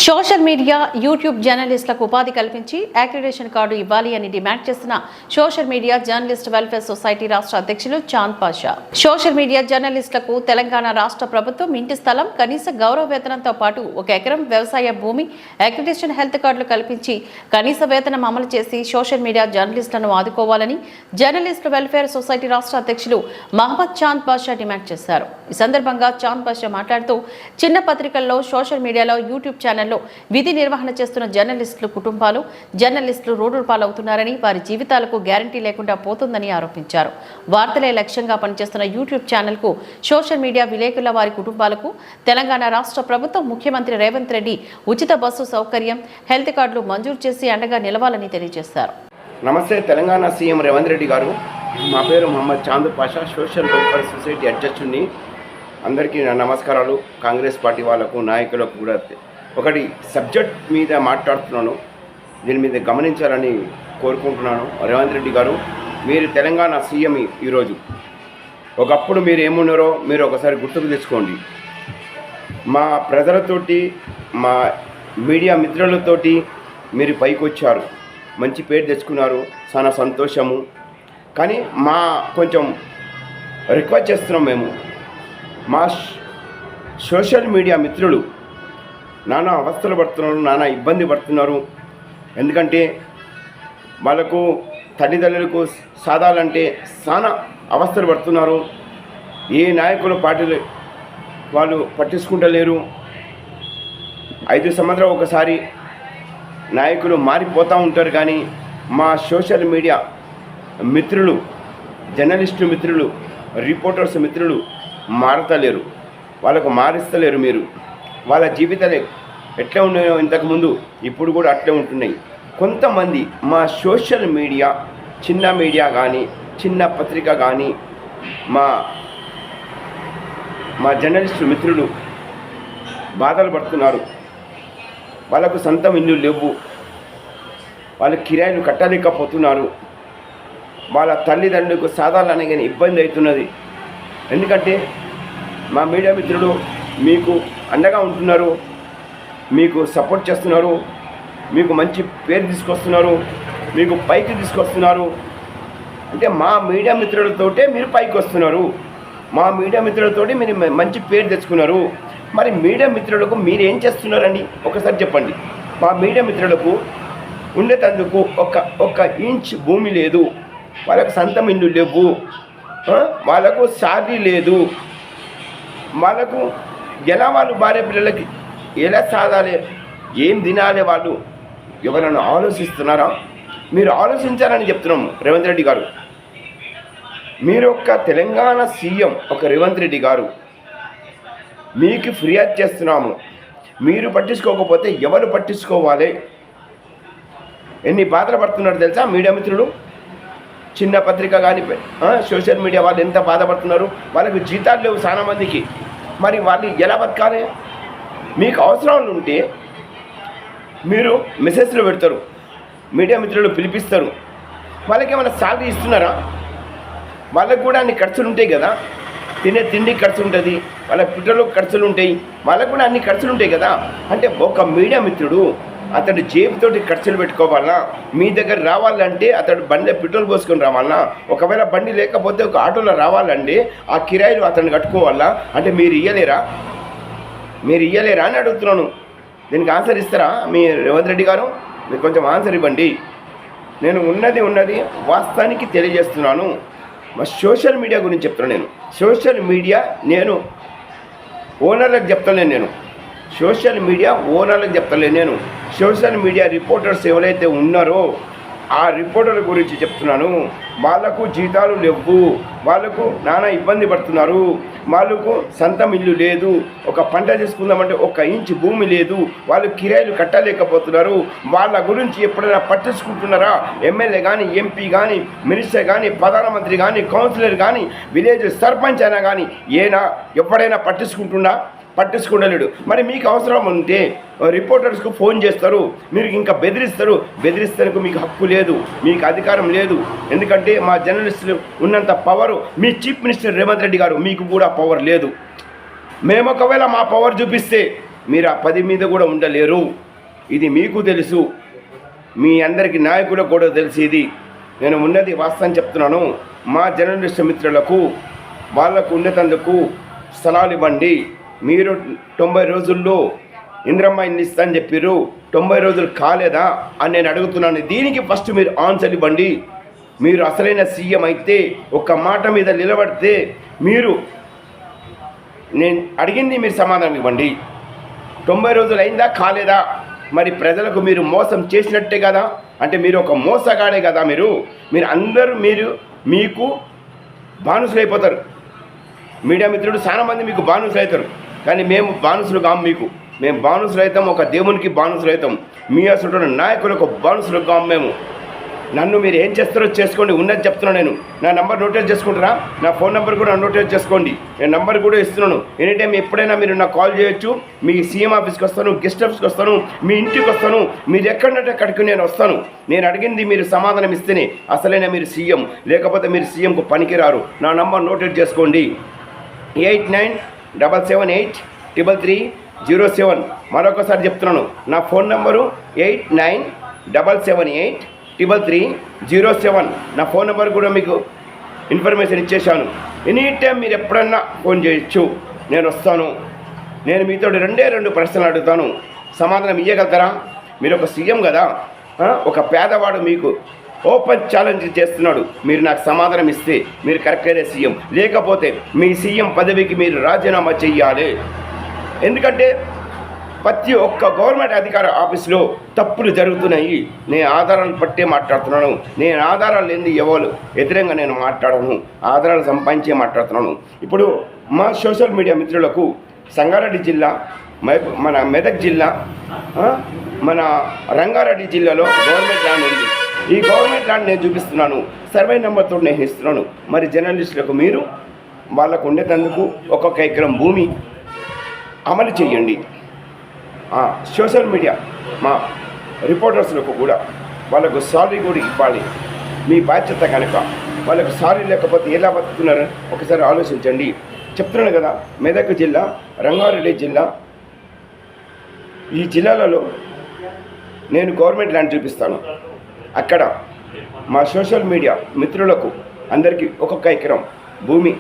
Social media YouTube జర్నలిస్టులకు ఉపాధి కల్పించి అక్రిడిటేషన్ కార్డు ఇవ్వాలి అని డిమాండ్ చేస్తున్న social media journalist welfare society రాష్ట్ర అధ్యక్షులు చాంద్ పాషా. సోషల్ మీడియా జర్నలిస్టులకు తెలంగాణ రాష్ట్ర ప్రభుత్వం ఇంటి స్థలం, కనీస గౌరవ వేతనంతో పాటు 1 ఎకరం వ్యవసాయ భూమి, అక్రిడిటేషన్ హెల్త్ కార్డులు కల్పించి కనీస వేతనం అమలు చేసి సోషల్ మీడియా జర్నలిస్టులను ఆదుకోవాలని జర్నలిస్ట్ వెల్ఫేర్ సొసైటీ రాష్ట్ర అధ్యక్షులు మహమ్మద్ చాంద్ పాషా డిమాండ్ చేశారు. ఈ సందర్భంగా చాంద్ పాషా మాట్లాడుతూ చిన్న పత్రికల్లో, సోషల్ మీడియాలో, యూట్యూబ్ ఛానల్లో విధి నిర్వహణ చేస్తున్న జర్నలిస్టులు కుటుంబాలు, జర్నలిస్టులు రోడ్డు పాలవుతున్నారని, వారి జీవితాలకు గ్యారంటీ లేకుండా పోతుందని ఆరోపించారు. వార్తలే లక్ష్యంగా పనిచేస్తున్న యూట్యూబ్ ఛానల్కు, సోషల్ మీడియా విలేకరుల వారి కుటుంబాలకు తెలంగాణ రాష్ట్ర ప్రభుత్వం ముఖ్యమంత్రి రేవంత్ రెడ్డి ఉచిత బస్సు సౌకర్యం, హెల్త్ కార్డులు మంజూరు చేసి అండగా నిలవాలని తెలియజేశారు. నమస్తే. తెలంగాణ సీఎం రేవంత్ రెడ్డి గారు. మా పేరు Mohammed Chand Pasha, social welfare society అధ్యక్షుడిని. అందరికీ నా నమస్కారాలు. కాంగ్రెస్ పార్టీ వాళ్ళకు, నాయకులకు కూడా ఒకటి సబ్జెక్ట్ మీద మాట్లాడుతున్నాను, దీని మీద గమనించాలని కోరుకుంటున్నాను. రేవంత్ రెడ్డి గారు, మీరు తెలంగాణ సీఎం ఈరోజు. ఒకప్పుడు మీరు ఏమున్నారో మీరు ఒకసారి గుర్తుకు తెచ్చుకోండి. మా ప్రజలతోటి, మా మీడియా మిత్రులతోటి మీరు పైకి వచ్చారు, మంచి పేరు తెచ్చుకున్నారు, చాలా సంతోషము. కానీ మా కొంచెం రిక్వెస్ట్ చేస్తున్నాం, మేము మా సోషల్ మీడియా మిత్రులు నానా అవస్థలు పడుతున్నారు, నానా ఇబ్బంది పడుతున్నారు. ఎందుకంటే వాళ్ళకు తల్లిదండ్రులకు సాధాలంటే చాలా అవస్థలు పడుతున్నారు. ఏ నాయకులు పార్టీలు వాళ్ళు పట్టించుకుంటలేరు. 5 సంవత్సరాలు ఒకసారి నాయకులు మారిపోతూ ఉంటారు. కానీ మా సోషల్ మీడియా మిత్రులు, జర్నలిస్టు మిత్రులు, రిపోర్టర్స్ మిత్రులు మారతలేరు, వాళ్ళకు మారిస్తలేరు. మీరు వాళ్ళ జీవితాలే ఎట్లా ఉన్నాయో ఇంతకుముందు, ఇప్పుడు కూడా అట్లే ఉంటున్నాయి. కొంతమంది మా సోషల్ మీడియా, చిన్న మీడియా కానీ, చిన్న పత్రిక కానీ, మా జర్నలిస్టు మిత్రులు బాధలు పడుతున్నారు. వాళ్ళకు సొంతం ఇల్లు లేవు, వాళ్ళ కిరాయిలు కట్టలేకపోతున్నారు. వాళ్ళ తల్లిదండ్రులకు సాధారణ కానీ ఇబ్బంది అవుతున్నది. ఎందుకంటే మా మీడియా మిత్రులు మీకు అండగా ఉంటున్నారు, మీకు సపోర్ట్ చేస్తున్నారు, మీకు మంచి పేరు తీసుకొస్తున్నారు, మీకు పైకి తీసుకొస్తున్నారు. అంటే మా మీడియా మిత్రులతోటే మీరు పైకి వస్తున్నారు, మా మీడియా మిత్రులతోటి మీరు మంచి పేరు తెచ్చుకున్నారు. మరి మీడియా మిత్రులకు మీరు ఏం చేస్తున్నారని ఒకసారి చెప్పండి. మా మీడియా మిత్రులకు ఉండేటందుకు ఒక ఇంచ్ భూమి లేదు, వాళ్ళకు సొంతం ఇల్లు లేవు, వాళ్ళకు శాలరీ లేదు. వాళ్ళకు ఎలా వాళ్ళు భార్య పిల్లలకి ఎలా సాధాలి, ఏం తినాలి, వాళ్ళు ఎవరైనా ఆలోచిస్తున్నారా? మీరు ఆలోచించాలని చెప్తున్నాము. రేవంత్ రెడ్డి గారు, మీరు ఒక తెలంగాణ సీఎం, ఒక రేవంత్ రెడ్డి గారు, మీకు ఫిర్యాదు చేస్తున్నాము. మీరు పట్టించుకోకపోతే ఎవరు పట్టించుకోవాలి? ఎన్ని బాధలు పడుతున్నారు తెలుసా మీడియా మిత్రులు? చిన్న పత్రిక కానీ, సోషల్ మీడియా వాళ్ళు ఎంత బాధపడుతున్నారు. వాళ్ళకు జీతాలు లేవు చాలా మందికి. మరి వాళ్ళు ఎలా బతకాలి? మీకు అవసరాలు ఉంటే మీరు మెసేజ్లు పెడతారు, మీడియా మిత్రులు పిలిపిస్తారు. వాళ్ళకి ఏమైనా శాలరీ ఇస్తున్నారా? వాళ్ళకు కూడా అన్ని ఖర్చులు ఉంటాయి కదా, తినే తిండి ఖర్చు ఉంటుంది, వాళ్ళ పిల్లలు ఖర్చులు ఉంటాయి, వాళ్ళకు కూడా అన్ని ఖర్చులు ఉంటాయి కదా. అంటే ఒక మీడియా మిత్రుడు అతడు జేబుతోటి ఖర్చులు పెట్టుకోవాలన్నా, మీ దగ్గర రావాలంటే అతడు బండిలో పెట్రోల్ పోసుకొని రావాలన్నా, ఒకవేళ బండి లేకపోతే ఒక ఆటోలో రావాలంటే ఆ కిరాయిలు అతను కట్టుకోవాలా? అంటే మీరు ఇయ్యలేరా అని అడుగుతున్నాను. దీనికి ఆన్సర్ ఇస్తారా మీ రేవంత్ రెడ్డి గారు? మీరు కొంచెం ఆన్సర్ ఇవ్వండి. నేను ఉన్నది వాస్తవానికి తెలియజేస్తున్నాను. మా సోషల్ మీడియా గురించి చెప్తున్నాను. నేను సోషల్ మీడియా ఓనర్లకు చెప్తలేను. నేను సోషల్ మీడియా ఓనర్లకు చెప్తలేను. నేను సోషల్ మీడియా రిపోర్టర్స్ ఎవరైతే ఉన్నారో ఆ రిపోర్టర్ల గురించి చెప్తున్నాను. వాళ్ళకు జీతాలు లేవు, వాళ్ళకు నానా ఇబ్బంది పడుతున్నారు, వాళ్ళకు సొంతం ఇల్లు లేదు, ఒక పంట చేసుకుందామంటే 1 ఇంచ్ భూమి లేదు, వాళ్ళు కిరాయిలు కట్టలేకపోతున్నారు. వాళ్ళ గురించి ఎప్పుడైనా పట్టించుకుంటున్నారా? ఎమ్మెల్యే కానీ, ఎంపీ కానీ, మినిస్టర్ కానీ, ప్రధానమంత్రి కానీ, కౌన్సిలర్ కానీ, విలేజ్ సర్పంచ్ అయినా కానీ ఎప్పుడైనా పట్టించుకుంటలేడు. మరి మీకు అవసరం ఉంటే రిపోర్టర్స్కు ఫోన్ చేస్తారు, మీరు ఇంకా బెదిరిస్తానికి మీకు హక్కు లేదు, మీకు అధికారం లేదు. ఎందుకంటే మా జర్నలిస్టులు ఉన్నంత పవరు మీ చీఫ్ మినిస్టర్ రేవంత్ రెడ్డి గారు మీకు కూడా పవర్ లేదు. మేము ఒకవేళ మా పవర్ చూపిస్తే మీరు ఆ 10 మీద కూడా ఉండలేరు. ఇది మీకు తెలుసు, మీ అందరికీ నాయకులకు కూడా తెలిసి ఇది నేను ఉన్నది వాస్తవం చెప్తున్నాను. మా జర్నలిస్ట్ మిత్రులకు వాళ్ళకు ఉండేటందుకు స్థలాలు ఇవ్వండి. మీరు 90 రోజుల్లో ఇంద్రమ్మ ఇల్లు ఇస్తా అని చెప్పారు, 90 రోజులు కాలేదా అని నేను అడుగుతున్నాను. దీనికి ఫస్ట్ మీరు ఆన్సర్ ఇవ్వండి. మీరు అసలైన సీఎం అయితే ఒక్క మాట మీద నిలబడితే మీరు నేను అడిగింది మీరు సమాధానం ఇవ్వండి. 90 రోజులు అయిందా కాలేదా? మరి ప్రజలకు మీరు మోసం చేసినట్టే కదా, అంటే మీరు ఒక మోసగాడే కదా. మీరు అందరూ మీకు బానిసలు అయిపోతారు. మీడియా మిత్రుడు చాలామంది మీకు బానిసలు అవుతారు, కానీ మేము బానిసలు కాము. మేము బానిసలు అవుతాం, ఒక దేవునికి బానిసలు అవుతాం. మీ అసలు నాయకులకు బానిసలు కాము మేము. నన్ను మీరు ఏం చేస్తారో చేసుకోండి, ఉన్నది చెప్తున్నాను. నేను నా నంబర్ నోటేట్ చేసుకుంటారా? నా ఫోన్ నెంబర్ కూడా నోటేట్ చేసుకోండి. నేను నంబర్ కూడా ఇస్తున్నాను. ఎనీ టైం ఎప్పుడైనా మీరు నాకు కాల్ చేయొచ్చు. మీ సీఎం ఆఫీస్కి వస్తాను, గెస్ట్ ఆఫీస్కి వస్తాను, మీ ఇంటికి వస్తాను. మీరు ఎక్కడంటే అక్కడికి నేను వస్తాను. నేను అడిగింది మీరు సమాధానం ఇస్తేనే అసలైన మీరు సీఎం, లేకపోతే మీరు సీఎంకు పనికిరారు. నా నంబర్ నోటేట్ చేసుకోండి. 8977833307. మరొకసారి చెప్తున్నాను, నా ఫోన్ నెంబరు 8977833307. నా ఫోన్ నెంబర్ కూడా మీకు ఇన్ఫర్మేషన్ ఇచ్చేసాను. ఎనీ టైం మీరు ఎప్పుడన్నా ఫోన్ చేయొచ్చు, నేను వస్తాను. నేను మీతో 2 ప్రశ్నలు అడుగుతాను, సమాధానం ఇవ్వగలుగుతారా? మీరు ఒక సీఎం కదా, ఒక పేదవాడు మీకు ఓపెన్ ఛాలెంజ్ చేస్తున్నాడు. మీరు నాకు సమాధానం ఇస్తే మీరు కరెక్ట్గా సీఎం, లేకపోతే మీ సీఎం పదవికి మీరు రాజీనామా చెయ్యాలి. ఎందుకంటే ప్రతి ఒక్క గవర్నమెంట్ అధికార ఆఫీసులో తప్పులు జరుగుతున్నాయి. నేను ఆధారాలు పట్టే మాట్లాడుతున్నాను. నేను ఆధారాలు లేని ఎవరు వ్యతిరేకంగా నేను మాట్లాడను, ఆధారాలు సంపాదించే మాట్లాడుతున్నాను. ఇప్పుడు మా సోషల్ మీడియా మిత్రులకు సంగారెడ్డి జిల్లా, మన మెదక్ జిల్లా, మన రంగారెడ్డి జిల్లాలో గవర్నమెంట్ ల్యాండ్ ఉంది. ఈ గవర్నమెంట్ ల్యాండ్ నేను చూపిస్తున్నాను, సర్వే నెంబర్తో నేను ఇస్తున్నాను. మరి జర్నలిస్టులకు మీరు వాళ్ళకు ఉండేటందుకు ఒక్కొక్క ఎకరం భూమి అమలు చేయండి. సోషల్ మీడియా మా రిపోర్టర్స్లకు కూడా వాళ్ళకు సాలరీ కూడా ఇవ్వాలి. మీ బాధ్యత కనుక వాళ్ళకు సాలరీ లేకపోతే ఎలా బతుకుతున్నారని ఒకసారి ఆలోచించండి. చెప్తున్నాను కదా, మెదక్ జిల్లా, రంగారెడ్డి జిల్లా, ఈ జిల్లాలలో నేను గవర్నమెంట్ ల్యాండ్ చూపిస్తాను. అక్కడ మా సోషల్ మీడియా మిత్రులకు అందరికీ ఒక్కొక్క ఎకరం భూమి